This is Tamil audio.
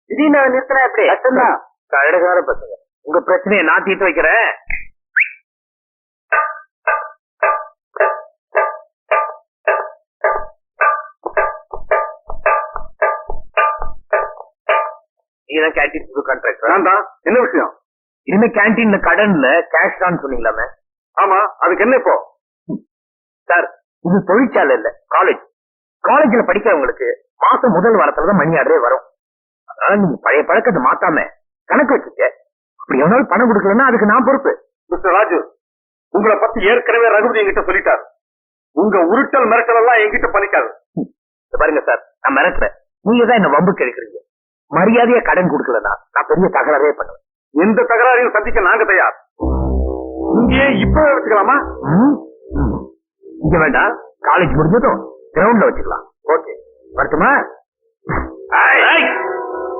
திடீர்னு நிறுத்தினா எப்படி? கழுகார பசங்க, உங்க பிரச்சனையை நான் தீர்த்து வைக்கிறேன். நீதான் கேண்டீன் புது கான்ட்ராக்ட். என்ன விஷயம்? இனிமே கேண்டீன்ல கடன்ல கேஷ் தான் சொன்னீங்களாமே? ஆமா, அதுக்கு என்ன இப்போ? சார், இது தொழிற்சாலை இல்ல, காலேஜ். காலேஜ்ல படிக்கிறவங்களுக்கு மாசம் முதல் வாரத்துலதான் மணி ஆர்டரே வரும். அதனால நீங்க பழைய பழக்கத்தை மாத்தாம கணக்கு வச்சுக்க. அப்படி எவனாலும் பணம் கொடுக்கலன்னா அதுக்கு நான் பொறுப்பு. மிஸ்டர் ராஜு, உங்களை பத்தி ஏற்கனவே ரகுபதி என்கிட்ட சொல்லிட்டாரு. உங்க உருட்டல் மிரட்டல் எல்லாம் என்கிட்ட பண்ணிக்காது. பாருங்க சார், நான் மிரட்டுறேன், நீங்க தான் என்ன வம்புக்கு எடுக்கிறீங்க. மரியாதையா கடன் கொடுக்கலன்னா நான் பெரிய தகராறே பண்ணுவேன். எந்த தகராறையும் சந்திக்க நாங்க தயார். இங்கே இப்ப வச்சுக்கலாமா? இங்க வேண்டாம், காலேஜ் முடிஞ்சதும் கிரவுண்ட்ல வச்சுக்கலாம். ஓகே, வரட்டுமா?